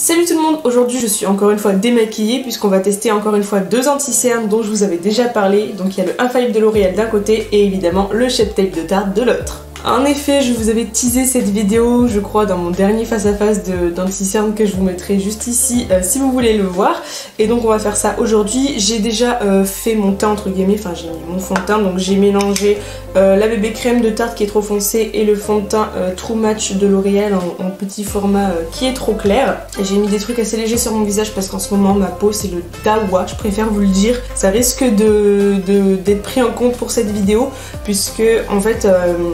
Salut tout le monde, aujourd'hui je suis encore une fois démaquillée puisqu'on va tester encore une fois deux anti-cernes dont je vous avais déjà parlé. Donc il y a le Infaillible de L'Oréal d'un côté et évidemment le Shape Tape de Tarte de l'autre. En effet, je vous avais teasé cette vidéo, je crois, dans mon dernier face-à-face d'anti-cerne que je vous mettrai juste ici si vous voulez le voir. Et donc on va faire ça aujourd'hui. J'ai déjà fait mon teint entre guillemets, enfin j'ai mis mon fond de teint, donc j'ai mélangé la bébé crème de Tarte qui est trop foncée et le fond de teint True Match de L'Oréal en petit format qui est trop clair. J'ai mis des trucs assez légers sur mon visage parce qu'en ce moment ma peau c'est le dawa, je préfère vous le dire. Ça risque d'être pris en compte pour cette vidéo puisque en fait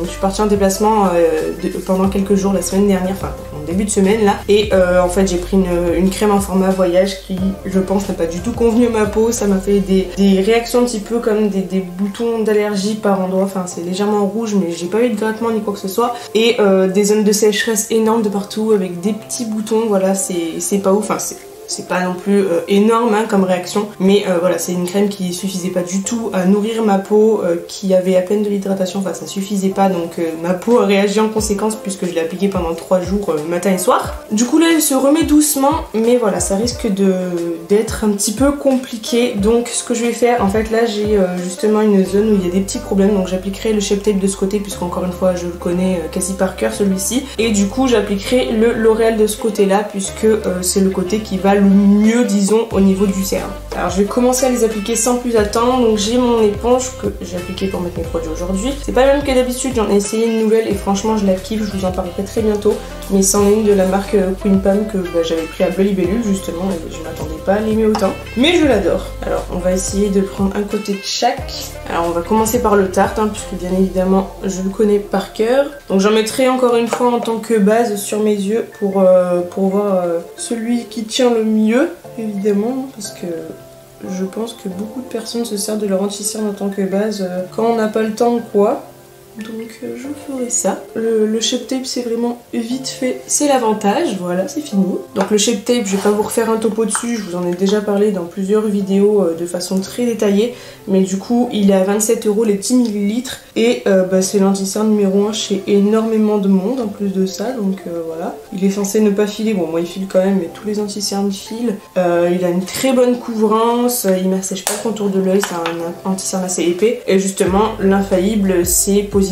je suis partie en déplacement pendant quelques jours la semaine dernière, enfin en début de semaine là, et en fait j'ai pris une crème en format voyage qui je pense n'a pas du tout convenu à ma peau. Ça m'a fait des réactions un petit peu comme des boutons d'allergie par endroits, enfin c'est légèrement rouge mais j'ai pas eu de grattement ni quoi que ce soit, et des zones de sécheresse énormes de partout avec des petits boutons. Voilà, c'est pas ouf, enfin c'est pas non plus énorme hein, comme réaction, mais voilà, c'est une crème qui suffisait pas du tout à nourrir ma peau, qui avait à peine de l'hydratation, enfin ça suffisait pas, donc ma peau a réagi en conséquence puisque je l'ai appliquée pendant 3 jours matin et soir. Du coup là elle se remet doucement, mais voilà, ça risque d'être un petit peu compliqué. Donc ce que je vais faire, en fait là j'ai justement une zone où il y a des petits problèmes, donc j'appliquerai le Shape Tape de ce côté puisqu'encore une fois je le connais quasi par cœur celui-ci, et du coup j'appliquerai le L'Oréal de ce côté là puisque c'est le côté qui va le mieux, disons, au niveau du cerne. Alors je vais commencer à les appliquer sans plus attendre. Donc j'ai mon éponge que j'ai appliquée pour mettre mes produits aujourd'hui. C'est pas la même que d'habitude, j'en ai essayé une nouvelle et franchement je la kiffe, je vous en parlerai très bientôt. Mais c'en est une de la marque Queen Pam que j'avais pris à Belibellule justement, et je m'attendais pas à l'aimer autant. Mais je l'adore. Alors on va essayer de prendre un côté de chaque. Alors on va commencer par le Tarte, hein, puisque bien évidemment je le connais par cœur. Donc j'en mettrai encore une fois en tant que base sur mes yeux pour voir celui qui tient le mieux, évidemment, parce que je pense que beaucoup de personnes se servent de leur anti-cerne en tant que base quand on n'a pas le temps ou quoi. Donc je ferai ça. Le Shape Tape c'est vraiment vite fait, c'est l'avantage, voilà, c'est fini. Donc le Shape Tape, je vais pas vous refaire un topo dessus, je vous en ai déjà parlé dans plusieurs vidéos de façon très détaillée, mais du coup il est à 27 € les 10 ml et c'est l'anti-cerne numéro 1 chez énormément de monde en plus de ça, donc voilà. Il est censé ne pas filer, bon moi il file quand même, mais tous les anti-cernes filent. Il a une très bonne couvrance, il m'assèche pas le contour de l'œil, c'est un anti-cerne assez épais, et justement l'infaillible c'est positionné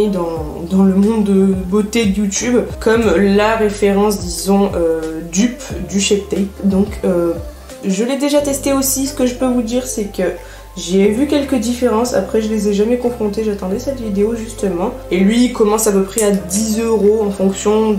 dans le monde de beauté de YouTube comme la référence, disons, dupe du Shape Tape. Donc je l'ai déjà testé aussi. Ce que je peux vous dire c'est que j'ai vu quelques différences, après je les ai jamais confrontées, j'attendais cette vidéo justement. Et lui il commence à peu près à 10 € en fonction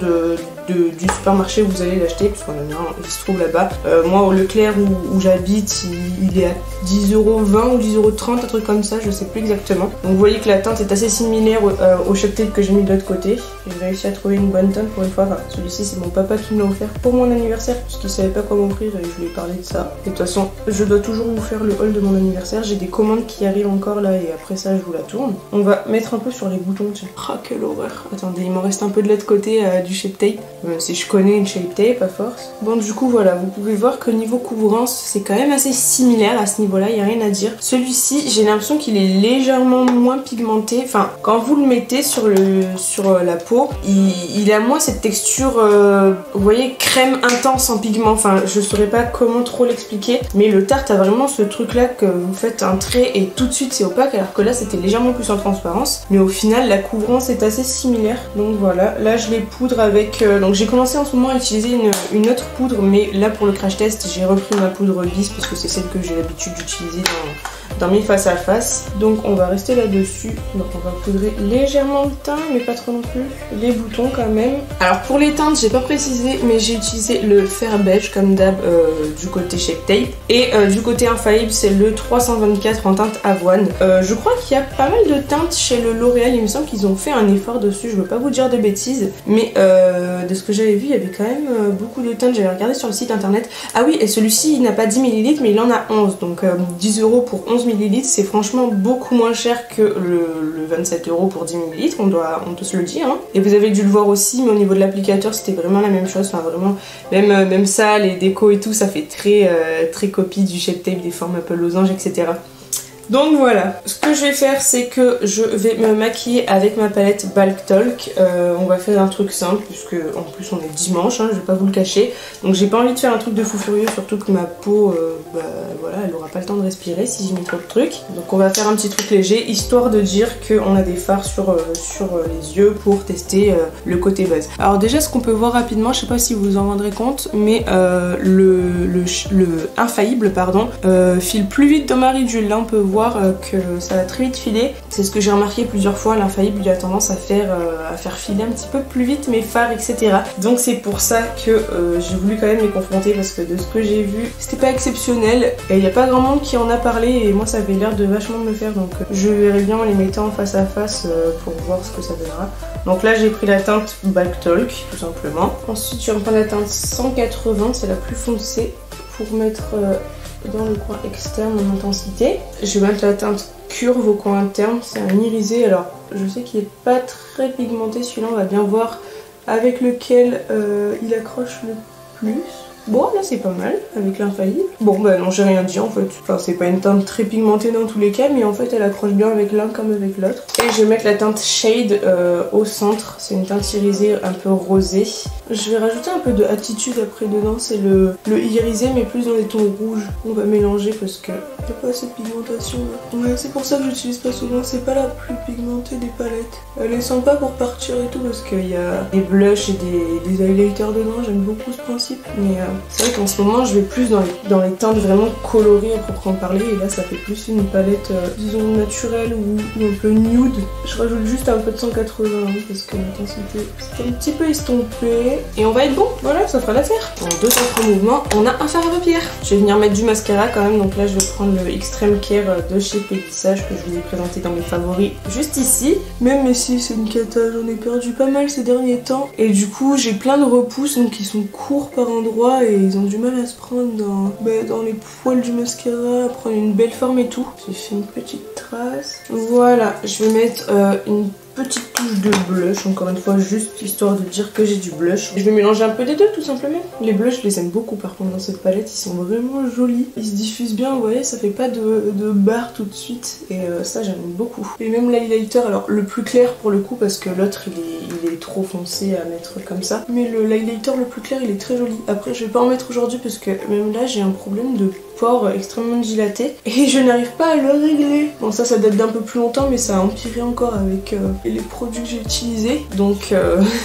du supermarché où vous allez l'acheter, puisqu'on en a un, il se trouve là-bas. Moi au Leclerc où j'habite, il est à 10,20 € ou 10,30 €, un truc comme ça, je sais plus exactement. Donc vous voyez que la teinte est assez similaire au Shape Tape que j'ai mis de l'autre côté. J'ai réussi à trouver une bonne teinte pour une fois. Enfin, celui-ci c'est mon papa qui me l'a offert pour mon anniversaire, puisqu'il savait pas quoi m'offrir et je lui ai parlé de ça. Et de toute façon, je dois toujours vous faire le haul de mon anniversaire. J'ai des commandes qui arrivent encore là et après ça je vous la tourne. On va mettre un peu sur les boutons, tiens. Ah quelle horreur. Attendez, il m'en reste un peu de l'autre côté du Shape Tape. Même si je connais une Shape Tape à force. Bon du coup voilà, vous pouvez voir que niveau couvrance c'est quand même assez similaire à ce niveau là, il n'y a rien à dire. Celui-ci j'ai l'impression qu'il est légèrement moins pigmenté, enfin quand vous le mettez sur la peau, il a moins cette texture, vous voyez, crème intense en pigment, enfin je saurais pas comment trop l'expliquer, mais le Tarte a vraiment ce truc là que vous faites un trait et tout de suite c'est opaque, alors que là c'était légèrement plus en transparence, mais au final la couvrance est assez similaire. Donc voilà, là je les poudre avec, donc j'ai commencé en ce moment à utiliser une autre poudre, mais là pour le crash test j'ai repris ma poudre lisse puisque c'est celle que j'ai l'habitude d'utiliser dans mes face à face. Donc on va rester là dessus, donc on va poudrer légèrement le teint mais pas trop non plus, les boutons quand même. Alors pour les teintes j'ai pas précisé, mais j'ai utilisé le fer beige comme d'hab du côté Shape Tape, et du côté Infaillible c'est le 324 en teinte avoine. Je crois qu'il y a pas mal de teintes chez le L'Oréal, il me semble qu'ils ont fait un effort dessus, je veux pas vous dire de bêtises, mais de ce que j'avais vu il y avait quand même beaucoup de teintes, j'avais regardé sur le site internet. Ah oui, et celui-ci il n'a pas 10 ml mais il en a 11, donc 10 € pour 11 ml, c'est franchement beaucoup moins cher que le 27 € pour 10 ml, on doit se le dire, hein. Et vous avez dû le voir aussi, mais au niveau de l'applicateur c'était vraiment la même chose, enfin vraiment, même ça, les décos et tout, ça fait très copie du Shape Tape, des formes un peu losanges, etc. Donc voilà, ce que je vais faire c'est que je vais me maquiller avec ma palette Balk Talk. On va faire un truc simple puisque en plus on est dimanche, hein, je vais pas vous le cacher. Donc j'ai pas envie de faire un truc de fou furieux, surtout que ma peau, voilà, elle aura pas le temps de respirer si j'y mets trop de trucs. Donc on va faire un petit truc léger, histoire de dire qu'on a des fards sur les yeux pour tester le côté base. Alors déjà ce qu'on peut voir rapidement, je sais pas si vous vous en rendrez compte, mais le infaillible pardon, file plus vite dans ma ridule. Là on peut voir que ça va très vite filer. C'est ce que j'ai remarqué plusieurs fois, l'infaillible il a tendance à faire filer un petit peu plus vite mes fards, etc. Donc c'est pour ça que j'ai voulu quand même les confronter, parce que de ce que j'ai vu c'était pas exceptionnel et il n'y a pas grand monde qui en a parlé et moi ça avait l'air de vachement me le faire, donc je verrai bien en les mettant face à face pour voir ce que ça donnera. Donc là j'ai pris la teinte Balk Talk tout simplement. Ensuite je vais prendre la teinte 180, c'est la plus foncée, pour mettre dans le coin externe en intensité. Je vais mettre la teinte Curve au coin interne, c'est un irisé, alors je sais qu'il est pas très pigmenté celui-là, on va bien voir avec lequel il accroche le plus. Bon là c'est pas mal avec l'infaillible. Bon bah non j'ai rien dit en fait. Enfin c'est pas une teinte très pigmentée dans tous les cas, mais en fait elle accroche bien avec l'un comme avec l'autre. Et je vais mettre la teinte Shade au centre. C'est une teinte irisée un peu rosée. Je vais rajouter un peu de Attitude après dedans. C'est le irisé mais plus dans les tons rouges. On va mélanger parce que il n'y a pas assez de pigmentation là. Ouais, c'est pour ça que j'utilise pas souvent. C'est pas la plus pigmentée des palettes. Elle est sympa pour partir et tout parce qu'il y a des blushs et des highlighters dedans. J'aime beaucoup ce principe. Mais c'est vrai qu'en ce moment je vais plus dans les teintes vraiment colorées à proprement parler, et là ça fait plus une palette disons naturelle ou un peu nude. Je rajoute juste un peu de 180 parce que l'intensité c'est un petit peu estompé et on va être bon, voilà ça fera l'affaire. En deux autres mouvements on a un fard à paupières. Je vais venir mettre du mascara quand même, donc là je vais prendre le Extreme Care de chez Pélissage que je vous ai présenté dans mes favoris juste ici. Même si c'est une cata, j'en ai perdu pas mal ces derniers temps et du coup j'ai plein de repousses donc ils sont courts par endroits et ils ont du mal à se prendre dans les poils du mascara, à prendre une belle forme et tout. J'ai fait une petite trace. Voilà, je vais mettre une petite touche de blush, encore une fois, juste histoire de dire que j'ai du blush. Je vais mélanger un peu des deux tout simplement. Les blushs, je les aime beaucoup par contre dans cette palette, ils sont vraiment jolis. Ils se diffusent bien, vous voyez, ça fait pas de barre tout de suite et ça j'aime beaucoup. Et même l'highlighter, alors le plus clair pour le coup parce que l'autre il est trop foncé à mettre comme ça. Mais l'highlighter le plus clair il est très joli. Après je vais pas en mettre aujourd'hui parce que même là j'ai un problème de pores extrêmement dilaté et je n'arrive pas à le régler. Bon ça date d'un peu plus longtemps mais ça a empiré encore avec les produits que j'ai utilisés. Donc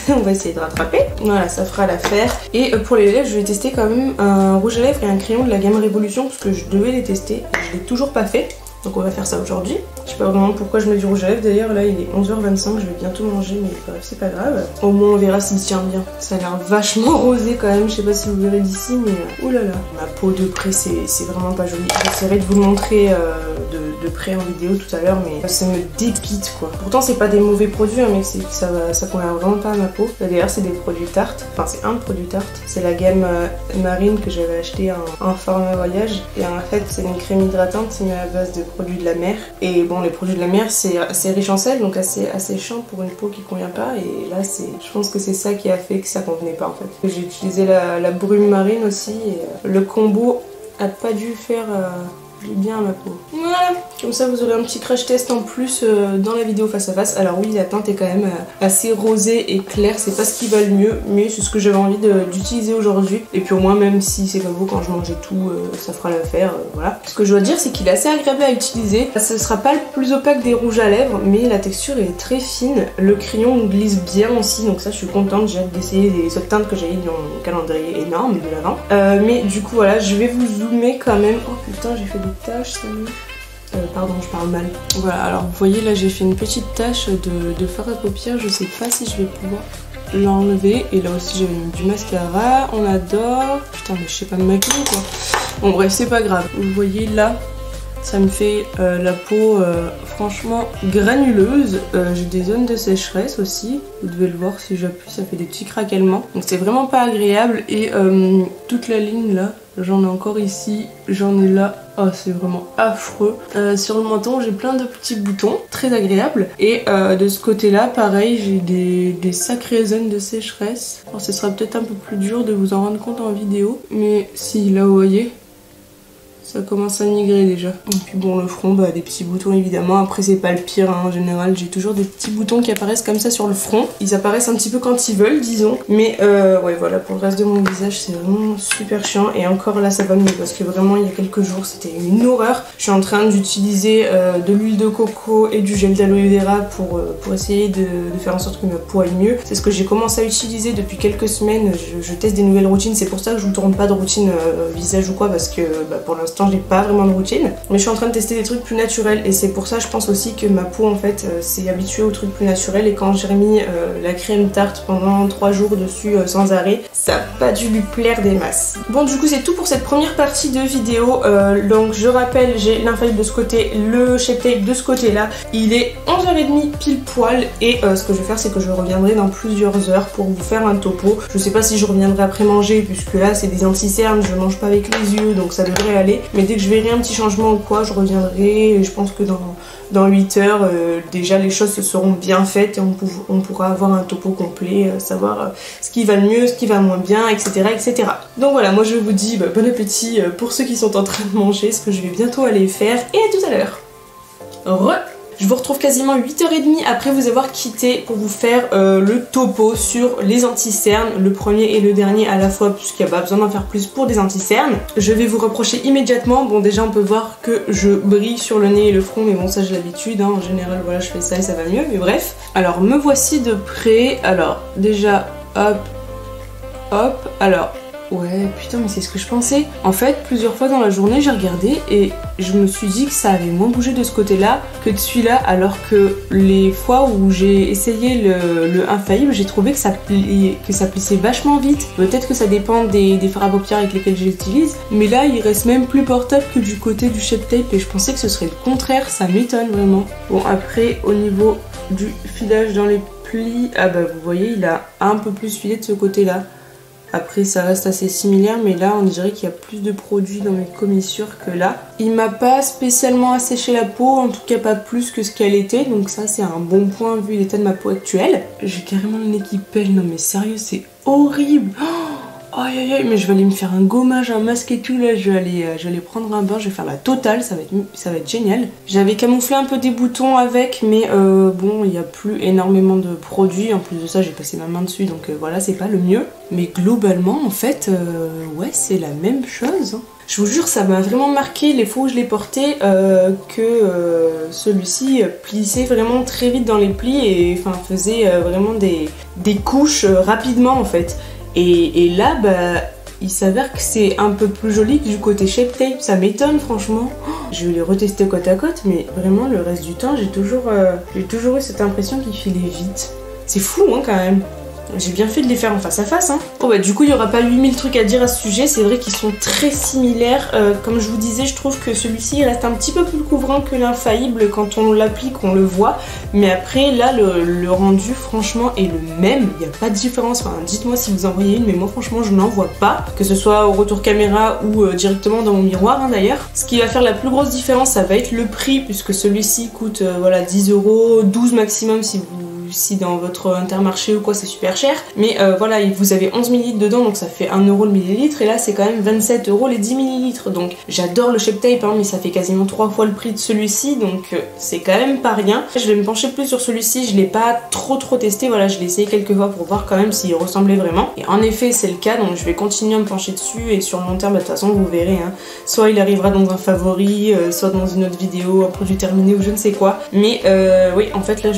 on va essayer de rattraper. Voilà, ça fera l'affaire. Et pour les lèvres je vais tester quand même un rouge à lèvres et un crayon de la gamme Révolution parce que je devais les tester et je l'ai toujours pas fait. Donc on va faire ça aujourd'hui. Je sais pas vraiment pourquoi je mets du rouge à lèvres. D'ailleurs là il est 11h25, je vais bientôt manger mais bref c'est pas grave. Au moins on verra s'il tient bien. Ça a l'air vachement rosé quand même, je sais pas si vous verrez d'ici mais oulala. Ma peau de près c'est vraiment pas joli. J'essaierai de vous le montrer de près en vidéo tout à l'heure mais ça me dépite quoi. Pourtant c'est pas des mauvais produits hein, mais ça convient vraiment pas à ma peau. D'ailleurs c'est des produits Tarte, enfin c'est un produit Tarte. C'est la gamme Marine que j'avais acheté en format voyage et en fait c'est une crème hydratante, c'est à base de produits de la mer et bon les produits de la mer c'est assez riche en sel donc assez chiant pour une peau qui convient pas et là je pense que c'est ça qui a fait que ça convenait pas en fait. J'ai utilisé la brume marine aussi et le combo a pas dû faire du bien à ma peau. Voilà, comme ça vous aurez un petit crash test en plus dans la vidéo face à face. Alors oui la teinte est quand même assez rosée et claire, c'est pas ce qui va le mieux mais c'est ce que j'avais envie d'utiliser aujourd'hui et puis au moins même si c'est comme vous quand je mangeais tout ça fera l'affaire, voilà. Ce que je dois dire c'est qu'il est assez agréable à utiliser, ce sera pas le plus opaque des rouges à lèvres mais la texture est très fine, le crayon glisse bien aussi donc ça je suis contente, j'ai hâte d'essayer les autres teintes que j'ai dans mon calendrier énorme de l'avant. Mais du coup voilà je vais vous zoomer quand même. Oh putain j'ai fait des taches ça pardon je parle mal. Voilà alors vous voyez là j'ai fait une petite tache de fard à paupières, je sais pas si je vais pouvoir l'enlever et là aussi j'avais mis du mascara, on adore. Putain mais je sais pas me maquiller quoi. Bon bref c'est pas grave, vous voyez là ça me fait la peau franchement granuleuse. J'ai des zones de sécheresse aussi, vous devez le voir si j'appuie ça fait des petits craquements donc c'est vraiment pas agréable et toute la ligne là j'en ai encore ici, j'en ai là, oh c'est vraiment affreux. Sur le menton j'ai plein de petits boutons, très agréables et de ce côté là pareil j'ai des sacrées zones de sécheresse. Alors ce sera peut-être un peu plus dur de vous en rendre compte en vidéo mais si là vous voyez Ça commence à migrer déjà. Et puis bon, le front, bah, des petits boutons évidemment. Après, c'est pas le pire, hein. En général, j'ai toujours des petits boutons qui apparaissent comme ça sur le front. Ils apparaissent un petit peu quand ils veulent, disons. Mais ouais, voilà, pour le reste de mon visage, c'est vraiment super chiant. Et encore là, ça va mieux parce que vraiment, il y a quelques jours, c'était une horreur. Je suis en train d'utiliser de l'huile de coco et du gel d'aloe vera pour essayer de faire en sorte que ma peau aille mieux. C'est ce que j'ai commencé à utiliser depuis quelques semaines. Je teste des nouvelles routines. C'est pour ça que je vous tourne pas de routine visage ou quoi, parce que bah, pour l'instant, j'ai pas vraiment de routine, mais je suis en train de tester des trucs plus naturels et c'est pour ça je pense aussi que ma peau en fait s'est habituée aux trucs plus naturels et quand j'ai remis la crème Tarte pendant 3 jours dessus sans arrêt, ça a pas dû lui plaire des masses. Bon, du coup c'est tout pour cette première partie de vidéo. Donc je rappelle, j'ai l'infaillible de ce côté, le Shape Tape de ce côté là. Il est 11h30 pile poil et ce que je vais faire c'est que je reviendrai dans plusieurs heures pour vous faire un topo. Je sais pas si je reviendrai après manger puisque là c'est des anti-cernes, je mange pas avec les yeux donc ça devrait aller. Mais dès que je verrai un petit changement ou quoi, je reviendrai. Et je pense que dans 8 heures, déjà les choses se seront bien faites et on pourra avoir un topo complet, savoir ce qui va le mieux, ce qui va moins bien, etc. etc. Donc voilà, moi je vous dis bah, bon appétit pour ceux qui sont en train de manger, ce que je vais bientôt aller faire. Et à tout à l'heure. Je vous retrouve quasiment 8h30 après vous avoir quitté pour vous faire le topo sur les anti-cernes, le premier et le dernier à la fois puisqu'il n'y a pas besoin d'en faire plus pour des anti-cernes. Je vais vous reprocher immédiatement, bon déjà on peut voir que je brille sur le nez et le front mais bon ça j'ai l'habitude, hein. En général voilà je fais ça et ça va mieux mais bref. Alors me voici de près, alors déjà hop, hop, alors... Ouais, putain, mais c'est ce que je pensais. En fait, plusieurs fois dans la journée, j'ai regardé et je me suis dit que ça avait moins bougé de ce côté-là que de celui-là, alors que les fois où j'ai essayé le infaillible, j'ai trouvé que ça plissait vachement vite. Peut-être que ça dépend des fards à paupières avec lesquels j'utilise, mais là, il reste même plus portable que du côté du Shape Tape et je pensais que ce serait le contraire, ça m'étonne vraiment. Bon, après, au niveau du filage dans les plis, ah bah vous voyez, il a un peu plus filé de ce côté-là. Après ça reste assez similaire mais là on dirait qu'il y a plus de produits dans mes commissures que là. Il m'a pas spécialement asséché la peau, en tout cas pas plus que ce qu'elle était, donc ça c'est un bon point vu l'état de ma peau actuelle. J'ai carrément le nez qui pèle, non mais sérieux c'est horrible. Aïe aïe aïe, mais je vais aller me faire un gommage, un masque et tout là, je vais aller prendre un bain, je vais faire la totale, ça va être génial. J'avais camouflé un peu des boutons avec, mais bon, il n'y a plus énormément de produits, en plus de ça j'ai passé ma main dessus, donc voilà, c'est pas le mieux. Mais globalement, en fait, ouais, c'est la même chose. Hein. Je vous jure, ça m'a vraiment marqué les fois où je l'ai porté, que celui-ci plissait vraiment très vite dans les plis et enfin faisait vraiment des couches rapidement en fait. Et là, bah, il s'avère que c'est un peu plus joli que du côté Shape Tape, ça m'étonne franchement. Je vais les retester côte à côte, mais vraiment le reste du temps, j'ai toujours eu cette impression qu'il filait vite. C'est fou hein quand même. J'ai bien fait de les faire en face à face. Hein. Bon bah du coup il n'y aura pas 8000 trucs à dire à ce sujet, c'est vrai qu'ils sont très similaires. Comme je vous disais, je trouve que celui-ci il reste un petit peu plus couvrant que l'infaillible quand on l'applique, on le voit. Mais après là le rendu franchement est le même, il n'y a pas de différence. Enfin dites-moi si vous en voyez une, mais moi franchement je n'en vois pas. Que ce soit au retour caméra ou directement dans mon miroir hein, d'ailleurs. Ce qui va faire la plus grosse différence ça va être le prix, puisque celui-ci coûte voilà 10 €, 12 maximum si dans votre Intermarché ou quoi c'est super cher, mais voilà vous avez 11 ml dedans donc ça fait 1 € le millilitre et là c'est quand même 27 € les 10 ml donc j'adore le Shape Tape hein, mais ça fait quasiment 3 fois le prix de celui-ci donc c'est quand même pas rien. Je vais me pencher plus sur celui-ci, je l'ai pas trop testé, voilà je l'ai essayé quelques fois pour voir quand même s'il ressemblait vraiment et en effet c'est le cas donc je vais continuer à me pencher dessus et sur le long terme de toute façon vous verrez hein, soit il arrivera dans un favori, soit dans une autre vidéo, un produit terminé ou je ne sais quoi, mais oui en fait là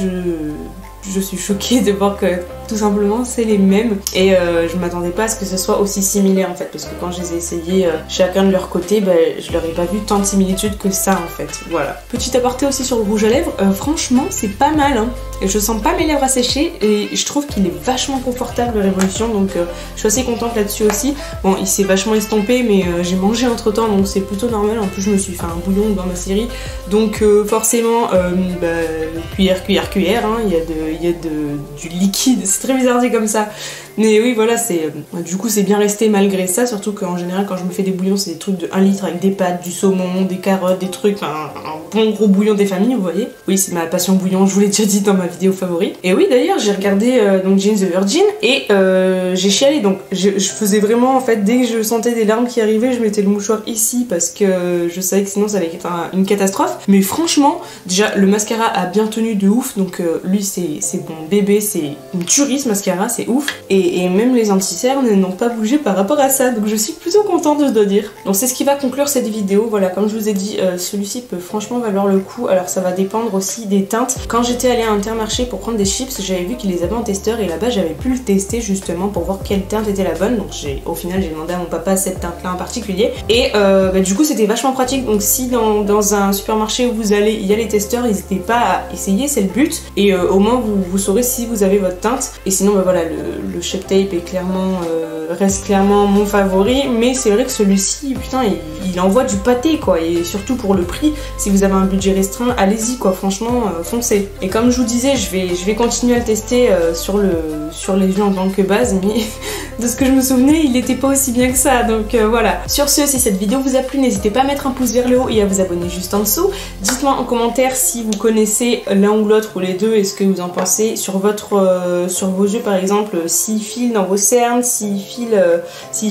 je suis choquée de voir que tout simplement c'est les mêmes et je m'attendais pas à ce que ce soit aussi similaire en fait parce que quand je les ai essayés chacun de leur côté bah, je leur ai pas vu tant de similitudes que ça en fait, voilà. Petit aparté aussi sur le rouge à lèvres, franchement c'est pas mal hein. Et je sens pas mes lèvres asséchées et je trouve qu'il est vachement confortable Révolution donc je suis assez contente là-dessus aussi. Bon il s'est vachement estompé mais j'ai mangé entre temps donc c'est plutôt normal, en plus je me suis fait un bouillon dans ma série donc forcément cuillère, cuillère, hein. Il y a du liquide, c'est très bizarre dit comme ça. Mais oui, voilà, du coup c'est bien resté malgré ça, surtout qu'en général quand je me fais des bouillons c'est des trucs de 1 litre avec des pâtes, du saumon, des carottes, des trucs, un bon gros bouillon des familles, vous voyez. Oui, c'est ma passion bouillon, je vous l'ai déjà dit dans ma vidéo favori. Et oui, d'ailleurs j'ai regardé donc Jane the Virgin et j'ai chialé, donc je faisais vraiment en fait, dès que je sentais des larmes qui arrivaient, je mettais le mouchoir ici parce que je savais que sinon ça allait être une catastrophe. Mais franchement, déjà le mascara a bien tenu de ouf, donc lui c'est mon bébé, c'est une tuerie ce mascara, c'est ouf. Et même les anti-cernes n'ont pas bougé par rapport à ça, donc je suis plutôt contente, je dois dire. Donc c'est ce qui va conclure cette vidéo. Voilà, comme je vous ai dit, celui-ci peut franchement valoir le coup. Alors ça va dépendre aussi des teintes. Quand j'étais allée à Intermarché pour prendre des chips, j'avais vu qu'ils les avaient en testeur et là-bas j'avais pu le tester justement pour voir quelle teinte était la bonne. Donc au final j'ai demandé à mon papa cette teinte là en particulier et du coup c'était vachement pratique. Donc si dans un supermarché où vous allez, il y a les testeurs, n'hésitez pas à essayer, c'est le but, et au moins vous saurez si vous avez votre teinte. Et sinon voilà, le Shape Tape est clairement reste clairement mon favori, mais c'est vrai que celui-ci, putain, il envoie du pâté quoi, et surtout pour le prix, si vous avez un budget restreint, allez-y quoi, franchement, foncez. Et comme je vous disais, je vais continuer à le tester sur les yeux en tant que base, mais de ce que je me souvenais, il n'était pas aussi bien que ça, donc voilà. Sur ce, si cette vidéo vous a plu, n'hésitez pas à mettre un pouce vers le haut et à vous abonner juste en dessous. Dites-moi en commentaire si vous connaissez l'un ou l'autre ou les deux, et ce que vous en pensez sur vos yeux par exemple, s'il file dans vos cernes, s'il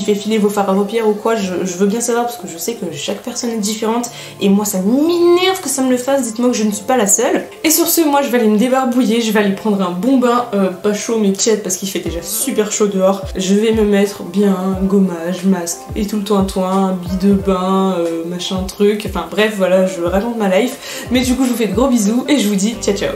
fait filer vos fards à paupières ou quoi, je veux bien savoir parce que je sais que chaque personne est différente et moi ça m'énerve que ça me le fasse, dites-moi que je ne suis pas la seule. Et sur ce, moi je vais aller me débarbouiller, je vais aller prendre un bon bain, pas chaud mais tiède parce qu'il fait déjà super chaud dehors. Je vais me mettre bien gommage, masque et tout le tintouin, billes de bain, machin truc, enfin bref voilà, je raconte ma life. Mais du coup je vous fais de gros bisous et je vous dis ciao ciao.